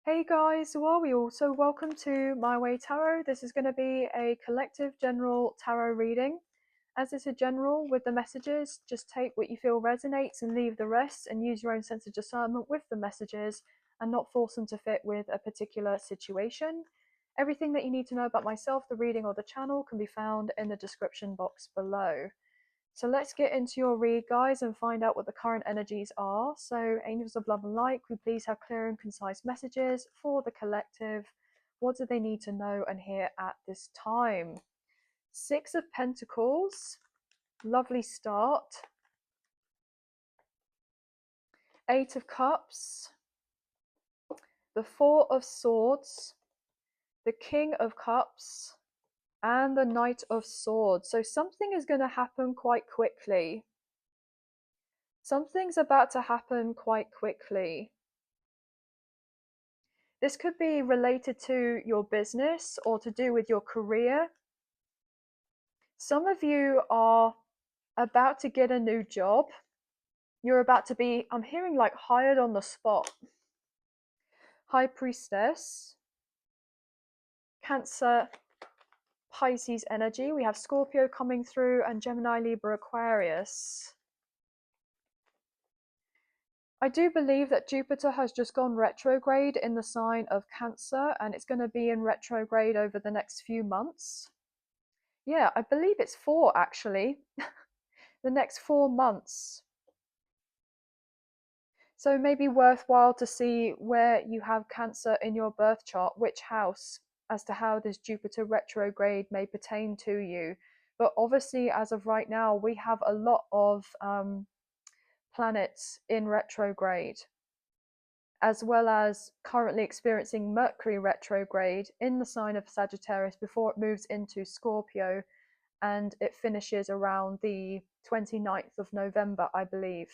Hey guys, so are we all? So welcome to My Way Tarot. This is going to be a collective general tarot reading. As it's a general with the messages, just take what you feel resonates and leave the rest and use your own sense of discernment with the messages and not force them to fit with a particular situation. Everything that you need to know about myself, the reading, or the channel can be found in the description box below. So let's get into your read, guys, and find out what the current energies are. So, angels of love and light, could we please have clear and concise messages for the collective? What do they need to know and hear at this time? Six of Pentacles, lovely start. Eight of Cups, the Four of Swords, the King of Cups, and the Knight of Swords. So something is going to happen quite quickly. Something's about to happen quite quickly. This could be related to your business or to do with your career. Some of you are about to get a new job. You're about to be, I'm hearing like hired on the spot. High Priestess, Cancer, Pisces energy. We have Scorpio coming through and Gemini, Libra, Aquarius. I do believe that Jupiter has just gone retrograde in the sign of Cancer, and it's going to be in retrograde over the next few months. Yeah, I believe it's 4 actually. The next 4 months. So maybe worthwhile to see where you have Cancer in your birth chart, which house, as to how this Jupiter retrograde may pertain to you. But obviously, as of right now, we have a lot of planets in retrograde, as well as currently experiencing Mercury retrograde in the sign of Sagittarius before it moves into Scorpio, and it finishes around the 29th of November, I believe.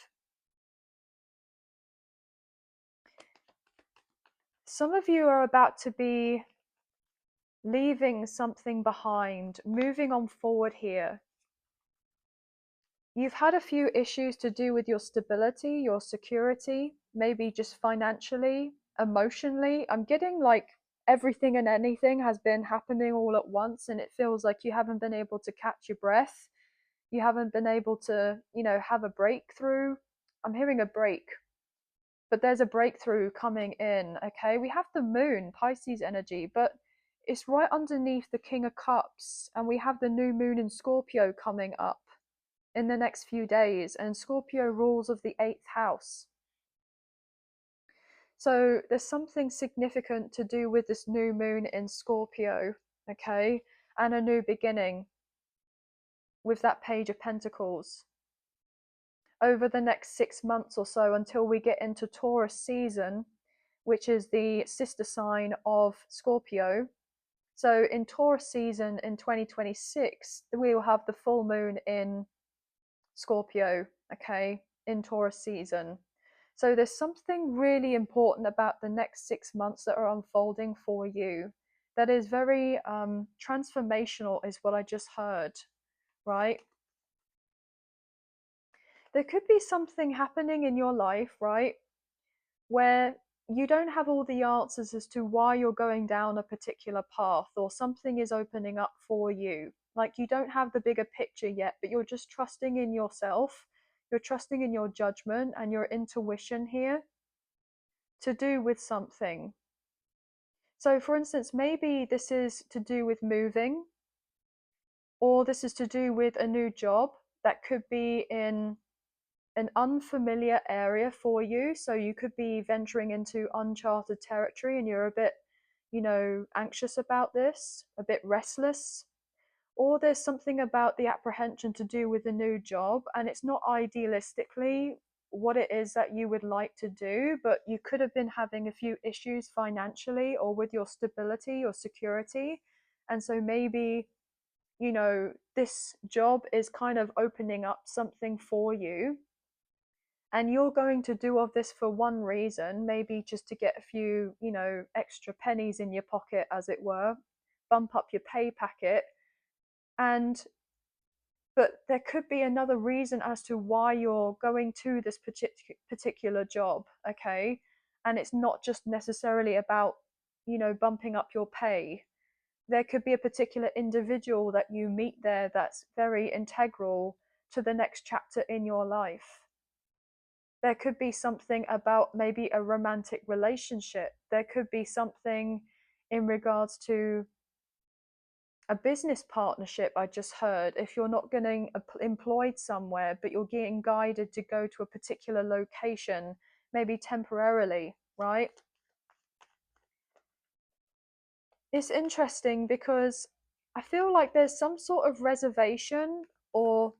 Some of you are about to be leaving something behind, moving on forward here. You've had a few issues to do with your stability, your security, maybe just financially, emotionally. I'm getting like everything and anything has been happening all at once, and it feels like you haven't been able to catch your breath. You haven't been able to, have a breakthrough. I'm hearing a break, but there's a breakthrough coming in. Okay, we have the moon, Pisces energy, but it's right underneath the King of Cups, and we have the new moon in Scorpio coming up in the next few days, and Scorpio rules of the 8th house. So there's something significant to do with this new moon in Scorpio, okay, and a new beginning with that Page of Pentacles over the next 6 months or so, until we get into Taurus season, which is the sister sign of Scorpio. So in Taurus season in 2026, we will have the full moon in Scorpio, okay, in Taurus season. So there's something really important about the next 6 months that are unfolding for you that is very transformational, is what I just heard, right? There could be something happening in your life, right, where you don't have all the answers as to why you're going down a particular path, or something is opening up for you. Like you don't have the bigger picture yet, but you're just trusting in yourself. You're trusting in your judgment and your intuition here to do with something. So, for instance, maybe this is to do with moving, or this is to do with a new job that could be in an unfamiliar area for you. So you could be venturing into uncharted territory and you're a bit, anxious about this, a bit restless. Or there's something about the apprehension to do with a new job, and it's not idealistically what it is that you would like to do, but you could have been having a few issues financially or with your stability or security. And so maybe, this job is kind of opening up something for you, and you're going to do all this for one reason, maybe just to get a few, extra pennies in your pocket, as it were, bump up your pay packet. And but there could be another reason as to why you're going to this particular job, okay? And it's not just necessarily about, bumping up your pay. There could be a particular individual that you meet there that's very integral to the next chapter in your life. There could be something about maybe a romantic relationship. There could be something in regards to a business partnership. I just heard, if you're not getting employed somewhere, but you're getting guided to go to a particular location, maybe temporarily, right? It's interesting because I feel like there's some sort of reservation or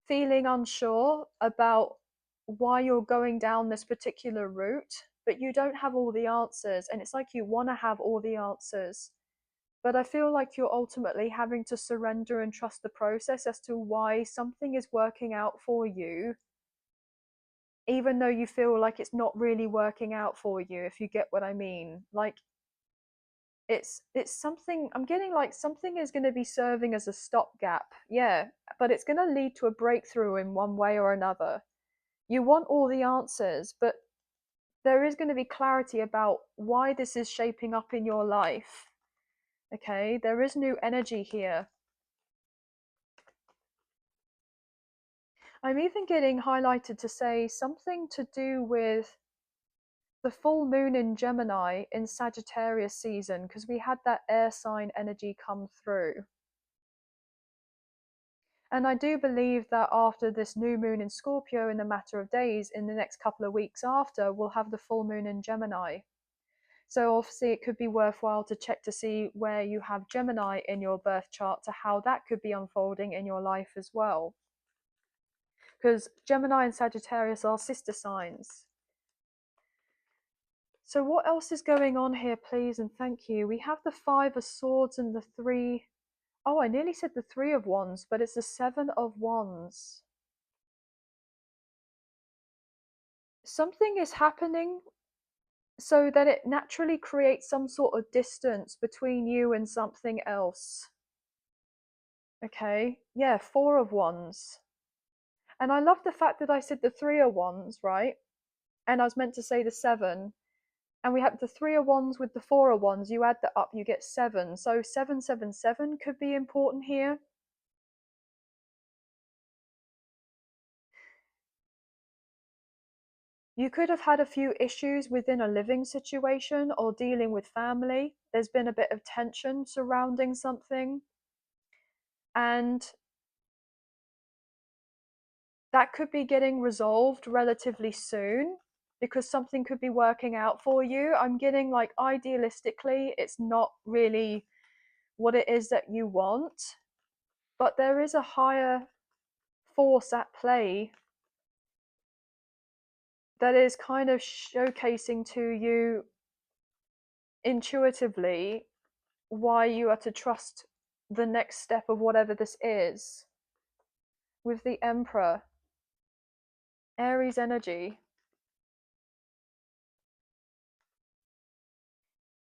feeling unsure about why you're going down this particular route, but you don't have all the answers. And it's like you want to have all the answers. But I feel like you're ultimately having to surrender and trust the process as to why something is working out for you, even though you feel like it's not really working out for you, if you get what I mean. Like, it's something I'm getting, like something is going to be serving as a stopgap, yeah, but it's going to lead to a breakthrough in one way or another. You want all the answers, but there is going to be clarity about why this is shaping up in your life. Okay, there is new energy here. I'm even getting highlighted to say something to do with the full moon in Gemini in Sagittarius season, because we had that air sign energy come through. And I do believe that after this new moon in Scorpio, in a matter of days, in the next couple of weeks after, we'll have the full moon in Gemini. So obviously it could be worthwhile to check to see where you have Gemini in your birth chart, to how that could be unfolding in your life as well. Because Gemini and Sagittarius are sister signs. So what else is going on here, please and thank you? We have the Five of Swords and the Three. Oh, I nearly said the Three of Wands, but it's the Seven of Wands. Something is happening so that it naturally creates some sort of distance between you and something else. Okay, yeah, Four of Wands. And I love the fact that I said the Three of Wands, right? And I was meant to say the Seven. And we have the Three of Wands with the Four of Wands. You add that up, you get seven. So 777 could be important here. You could have had a few issues within a living situation or dealing with family. There's been a bit of tension surrounding something. And that could be getting resolved relatively soon, because something could be working out for you. I'm getting like, idealistically, it's not really what it is that you want, but there is a higher force at play that is kind of showcasing to you intuitively why you are to trust the next step of whatever this is. With the Emperor, Aries energy,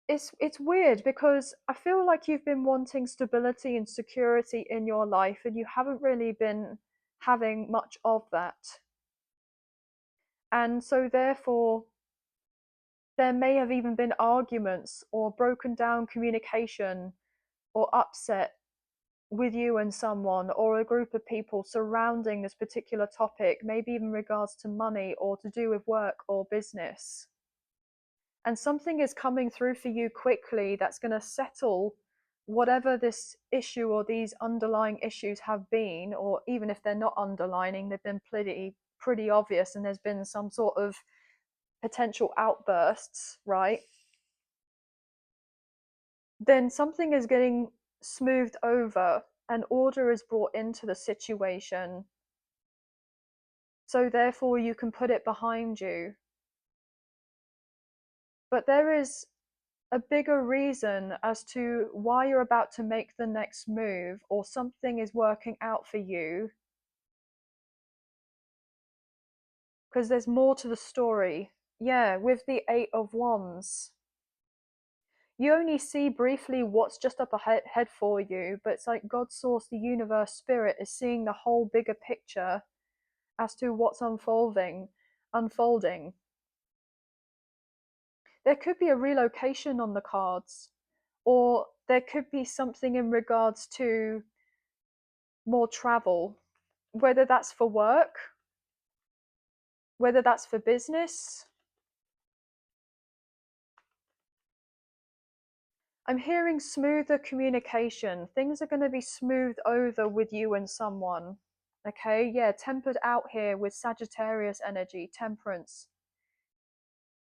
it's weird because I feel like you've been wanting stability and security in your life, and you haven't really been having much of that. And so therefore there may have even been arguments or broken down communication or upset with you and someone or a group of people surrounding this particular topic, maybe even regards to money or to do with work or business. And something is coming through for you quickly that's going to settle whatever this issue or these underlying issues have been, or even if they're not underlining, they've been pretty obvious, and there's been some sort of potential outbursts, right? Then something is getting smoothed over and order is brought into the situation, so therefore you can put it behind you. But there is a bigger reason as to why you're about to make the next move, or something is working out for you, because there's more to the story. Yeah, with the Eight of Wands, you only see briefly what's just up ahead for you, but it's like God, source, the universe, spirit is seeing the whole bigger picture as to what's unfolding. There could be a relocation on the cards, or there could be something in regards to more travel, whether that's for work, whether that's for business. I'm hearing smoother communication. Things are going to be smoothed over with you and someone. Okay, yeah, tempered out here with Sagittarius energy, temperance.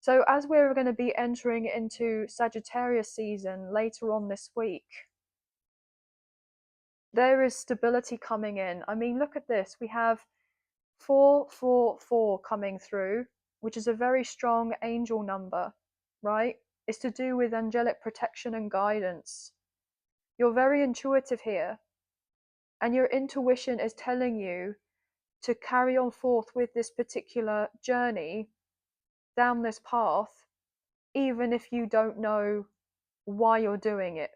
So, as we're going to be entering into Sagittarius season later on this week, there is stability coming in. I mean, look at this. We have 444 coming through, which is a very strong angel number, right? It's to do with angelic protection and guidance. You're very intuitive here, and your intuition is telling you to carry on forth with this particular journey down this path, even if you don't know why you're doing it,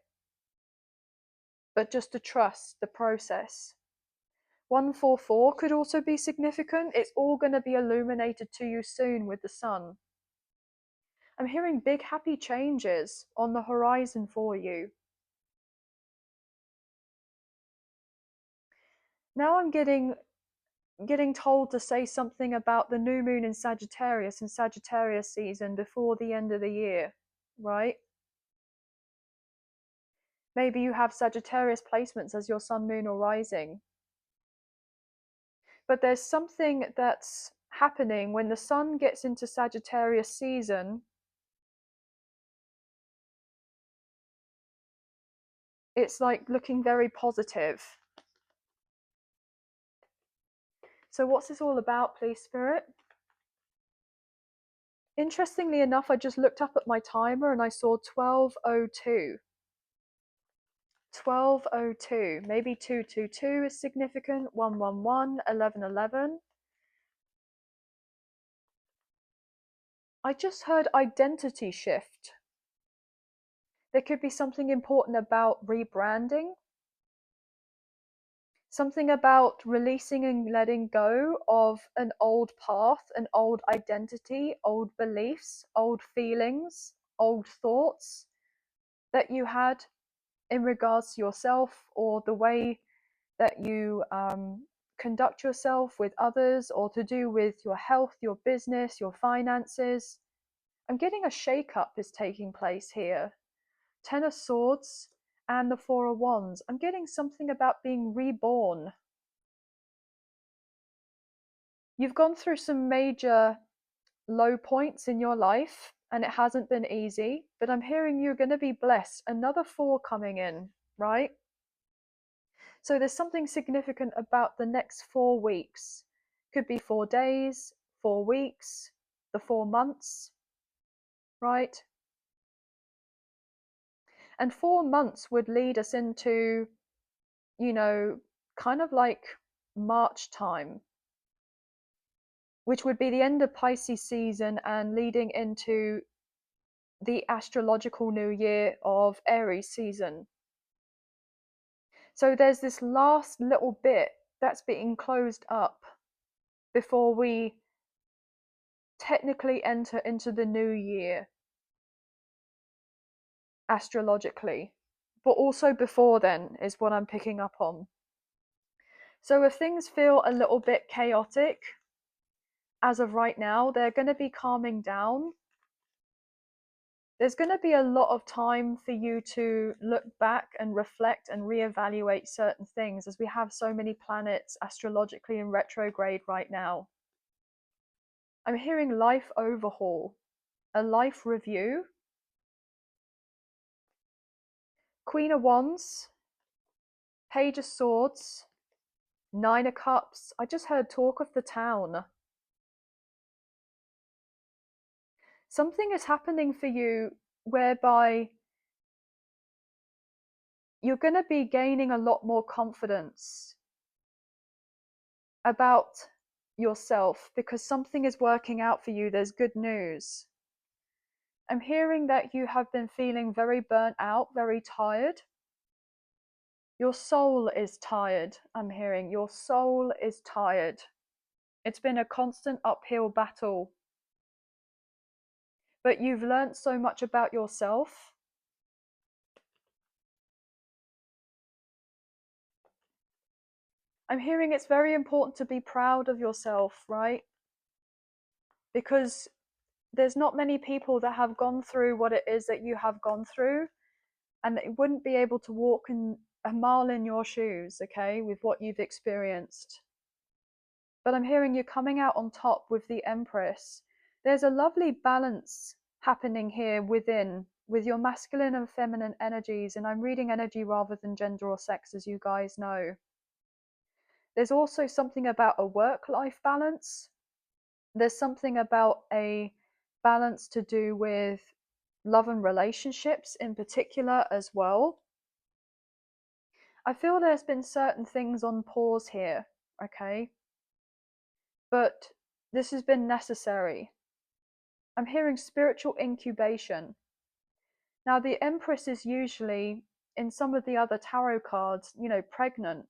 but just to trust the process. 144 could also be significant. It's all going to be illuminated to you soon with the sun. I'm hearing big happy changes on the horizon for you. Now I'm getting told to say something about the new moon in Sagittarius and Sagittarius season before the end of the year, right? Maybe you have Sagittarius placements as your sun, moon, or rising. But there's something that's happening when the sun gets into Sagittarius season. It's like looking very positive. So what's this all about, please, Spirit? Interestingly enough, I just looked up at my timer and I saw 12:02. 12:02. Maybe 222 is significant. 111, 1111. I just heard identity shift. There could be something important about rebranding, something about releasing and letting go of an old path, an old identity, old beliefs, old feelings, old thoughts that you had in regards to yourself, or the way that you conduct yourself with others, or to do with your health, your business, your finances. I'm getting a shake-up is taking place here. Ten of Swords and the Four of Wands. I'm getting something about being reborn. You've gone through some major low points in your life and it hasn't been easy, but I'm hearing you're going to be blessed. Another four coming in, right? So there's something significant about the next 4 weeks. Could be 4 days, 4 weeks, the 4 months, right? And 4 months would lead us into, kind of like March time, which would be the end of Pisces season and leading into the astrological new year of Aries season. So there's this last little bit that's being closed up before we technically enter into the new year astrologically, but also before then is what I'm picking up on. So if things feel a little bit chaotic as of right now, they're going to be calming down. There's going to be a lot of time for you to look back and reflect and reevaluate certain things, as we have so many planets astrologically in retrograde right now. I'm hearing life overhaul, a life review. Queen of Wands, Page of Swords, Nine of Cups. I just heard talk of the town. Something is happening for you whereby you're going to be gaining a lot more confidence about yourself because something is working out for you. There's good news. I'm hearing that you have been feeling very burnt out, very tired. Your soul is tired. I'm hearing your soul is tired. It's been a constant uphill battle. but you've learned so much about yourself. I'm hearing it's very important to be proud of yourself, right? Because there's not many people that have gone through what it is that you have gone through, and they wouldn't be able to walk in a mile in your shoes, okay, with what you've experienced. But I'm hearing you coming out on top with the Empress. There's a lovely balance happening here within with your masculine and feminine energies, and I'm reading energy rather than gender or sex, as you guys know. There's also something about a work-life balance. There's something about a balance to do with love and relationships in particular as well. I feel there's been certain things on pause here, okay? But this has been necessary. I'm hearing spiritual incubation. Now, the Empress is usually, in some of the other tarot cards, pregnant.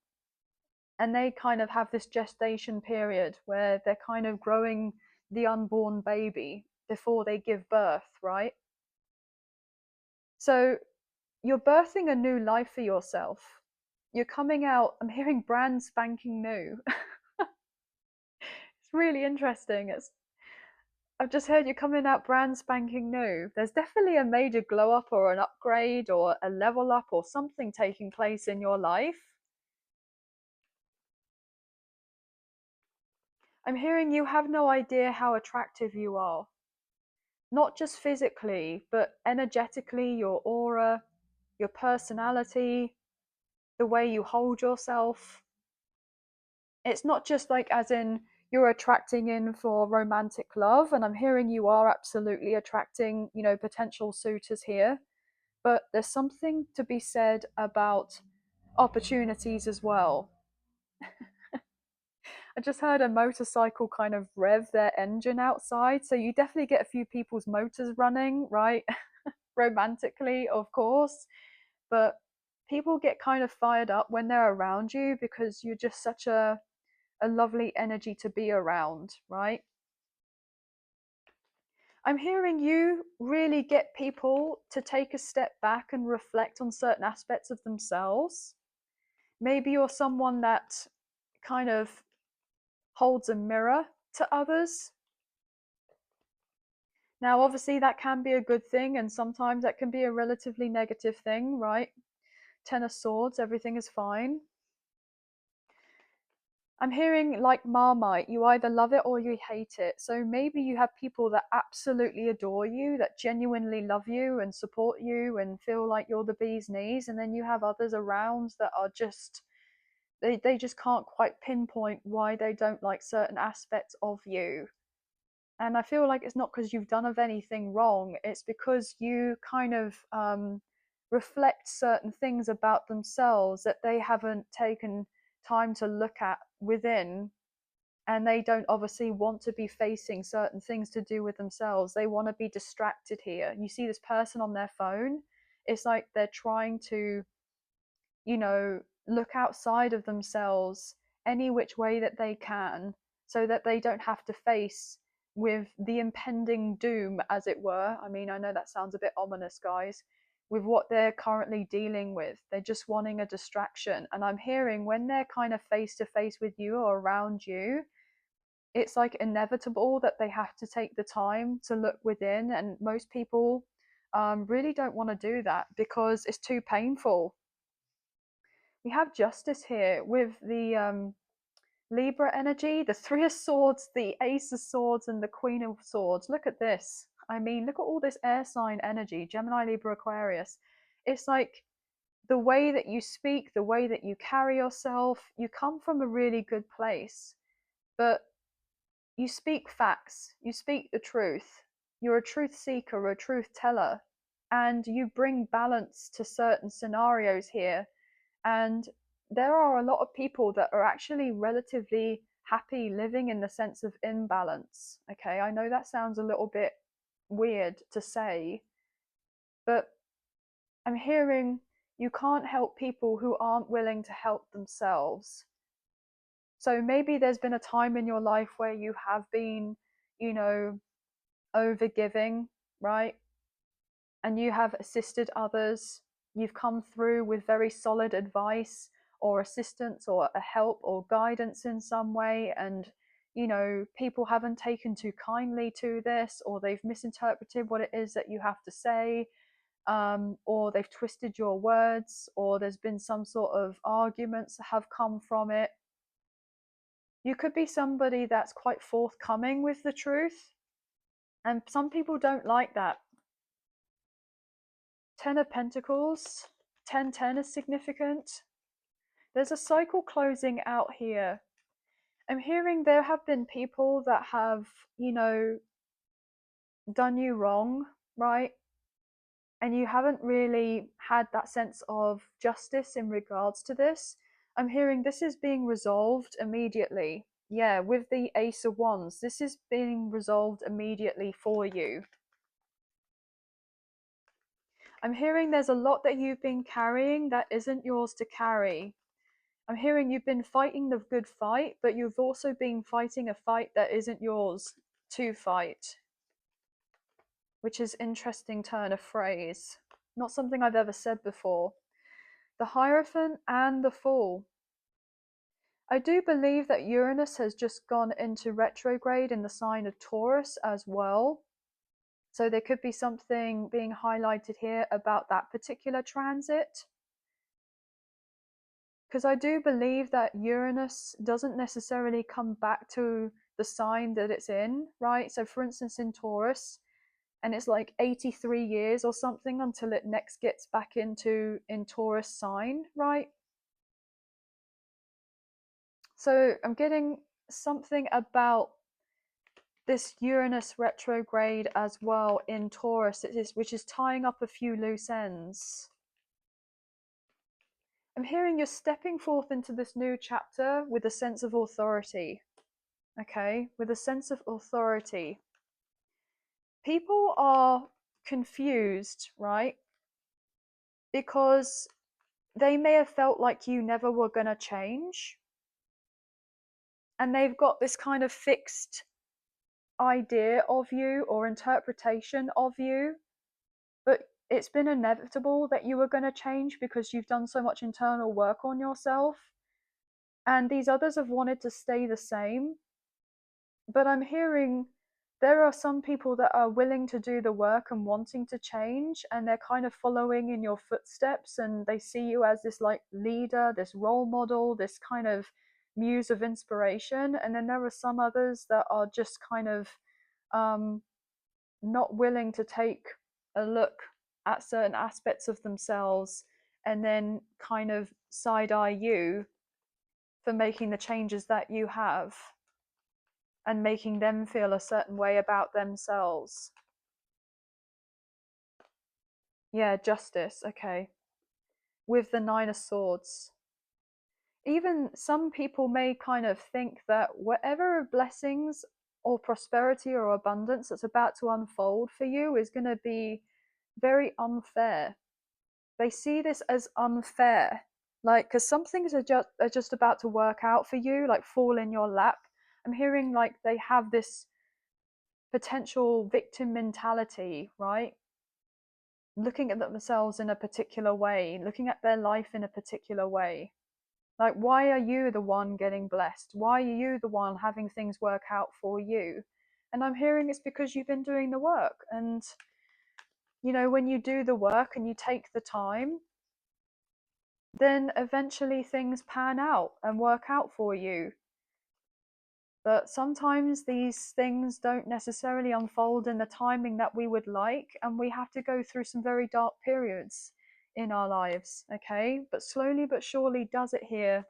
And they kind of have this gestation period where they're kind of growing the unborn baby before they give birth, right? So you're birthing a new life for yourself. You're coming out, I'm hearing brand spanking new. It's really interesting. I've just heard you're coming out brand spanking new. There's definitely a major glow up or an upgrade or a level up or something taking place in your life. I'm hearing you have no idea how attractive you are. Not just physically, but energetically, your aura, your personality, the way you hold yourself. It's not just like as in you're attracting in for romantic love, and I'm hearing you are absolutely attracting, potential suitors here, but there's something to be said about opportunities as well. I just heard a motorcycle kind of rev their engine outside, so you definitely get a few people's motors running, right? Romantically, of course, but people get kind of fired up when they're around you because you're just such a lovely energy to be around, right? I'm hearing you really get people to take a step back and reflect on certain aspects of themselves. Maybe you're someone that kind of holds a mirror to others. Now, obviously, that can be a good thing, and sometimes that can be a relatively negative thing, right? Ten of Swords, everything is fine. I'm hearing like Marmite, you either love it or you hate it. So maybe you have people that absolutely adore you, that genuinely love you and support you and feel like you're the bee's knees. And then you have others around that are just, they just can't quite pinpoint why they don't like certain aspects of you. And I feel like it's not because you've done of anything wrong, it's because you kind of reflect certain things about themselves that they haven't taken time to look at within, and they don't obviously want to be facing certain things to do with themselves. They want to be distracted here. You see this person on their phone, it's like they're trying to, look outside of themselves any which way that they can so that they don't have to face with the impending doom, as it were. I mean, I know that sounds a bit ominous, guys, with what they're currently dealing with. They're just wanting a distraction. And I'm hearing when they're kind of face to face with you or around you, it's like inevitable that they have to take the time to look within. And most people really don't want to do that because it's too painful. We have justice here with the Libra energy, the Three of Swords, the Ace of Swords, and the Queen of Swords. Look at this. I mean, look at all this air sign energy, Gemini, Libra, Aquarius. It's like the way that you speak, the way that you carry yourself, you come from a really good place, but you speak facts, you speak the truth. You're a truth seeker, a truth teller, and you bring balance to certain scenarios here. And there are a lot of people that are actually relatively happy living in the sense of imbalance. Okay, I know that sounds a little bit weird to say, but I'm hearing you can't help people who aren't willing to help themselves. So maybe there's been a time in your life where you have been, you know, overgiving, right? And you have assisted others. You've come through with very solid advice or assistance or a help or guidance in some way. And, people haven't taken too kindly to this, or they've misinterpreted what it is that you have to say, or they've twisted your words, or there's been some sort of arguments that have come from it. You could be somebody that's quite forthcoming with the truth, and some people don't like that. Ten of Pentacles, 10-10 is significant. There's a cycle closing out here. I'm hearing there have been people that have, done you wrong, right? And you haven't really had that sense of justice in regards to this. I'm hearing this is being resolved immediately. Yeah, with the Ace of Wands, this is being resolved immediately for you. I'm hearing there's a lot that you've been carrying that isn't yours to carry. I'm hearing you've been fighting the good fight, but you've also been fighting a fight that isn't yours to fight, which is interesting turn of phrase. Not something I've ever said before. The Hierophant and the Fool. I do believe that Uranus has just gone into retrograde in the sign of Taurus as well. So there could be something being highlighted here about that particular transit. Because I do believe that Uranus doesn't necessarily come back to the sign that it's in, right? So for instance, in Taurus, and it's like 83 years or something until it next gets back in Taurus sign, right? So I'm getting something about this Uranus retrograde as well in Taurus, which is tying up a few loose ends. I'm hearing you're stepping forth into this new chapter with a sense of authority. Okay, with a sense of authority. People are confused, right? Because they may have felt like you never were going to change. And they've got this kind of fixed idea of you or interpretation of you. But it's been inevitable that you were going to change because you've done so much internal work on yourself. And these others have wanted to stay the same. But I'm hearing there are some people that are willing to do the work and wanting to change, and they're kind of following in your footsteps, and they see you as this like leader, this role model, this kind of muse of inspiration. And then there are some others that are just kind of not willing to take a look at certain aspects of themselves and then kind of side eye you for making the changes that you have and making them feel a certain way about themselves. Yeah, justice, okay. With the Nine of Swords. Even some people may kind of think that whatever blessings or prosperity or abundance that's about to unfold for you is going to be very unfair. They see this as unfair, like, because some things are just about to work out for you, like fall in your lap. I'm hearing like they have this potential victim mentality, right? Looking at themselves in a particular way, looking at their life in a particular way. Like, why are you the one getting blessed? Why are you the one having things work out for you? And I'm hearing it's because you've been doing the work. And, when you do the work and you take the time, then eventually things pan out and work out for you. But sometimes these things don't necessarily unfold in the timing that we would like, and we have to go through some very dark periods in our lives, okay? But slowly but surely does it here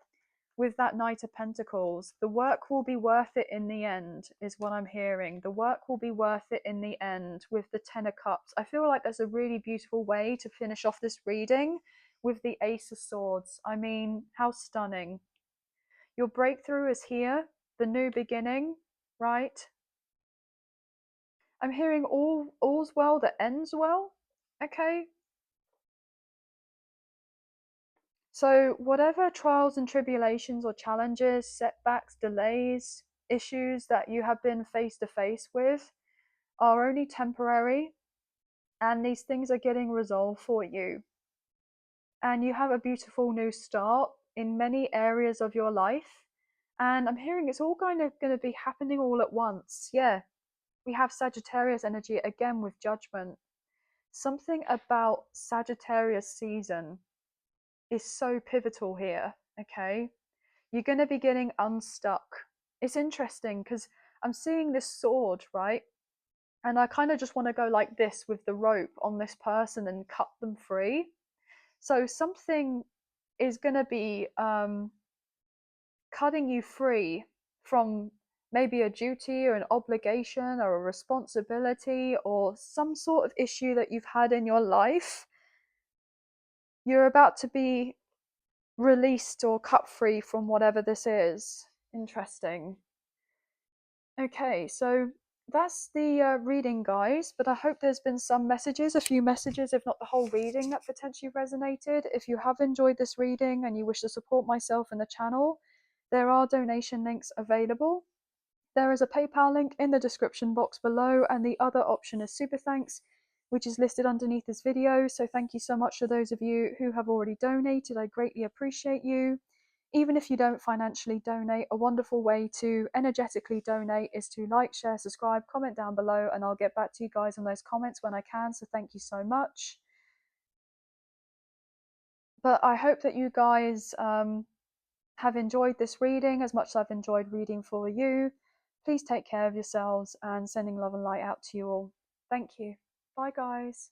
with that Knight of Pentacles. The work will be worth it in the end, is what I'm hearing. The work will be worth it in the end with the Ten of Cups. I feel like there's a really beautiful way to finish off this reading with the Ace of Swords. I mean, how stunning. Your breakthrough is here, the new beginning, right? I'm hearing all's well that ends well, okay? So whatever trials and tribulations or challenges, setbacks, delays, issues that you have been face to face with are only temporary. and these things are getting resolved for you. And you have a beautiful new start in many areas of your life. And I'm hearing it's all kind of going to be happening all at once. Yeah, we have Sagittarius energy again with judgment. Something about Sagittarius season is so pivotal here, okay? You're going to be getting unstuck. It's interesting because I'm seeing this sword, right? And I kind of just want to go like this with the rope on this person and cut them free. So something is going to be cutting you free from maybe a duty or an obligation or a responsibility or some sort of issue that you've had in your life. You're about to be released or cut free from whatever this is. Interesting. Okay, so that's the reading, guys. But I hope there's been some messages, a few messages, if not the whole reading, that potentially resonated. If you have enjoyed this reading and you wish to support myself and the channel, there are donation links available. There is a PayPal link in the description box below, and the other option is Super Thanks, which is listed underneath this video. So thank you so much to those of you who have already donated. I greatly appreciate you. Even if you don't financially donate, a wonderful way to energetically donate is to like, share, subscribe, comment down below, and I'll get back to you guys on those comments when I can. So thank you so much. But I hope that you guys have enjoyed this reading as much as I've enjoyed reading for you. Please take care of yourselves, and sending love and light out to you all. Thank you. Bye, guys.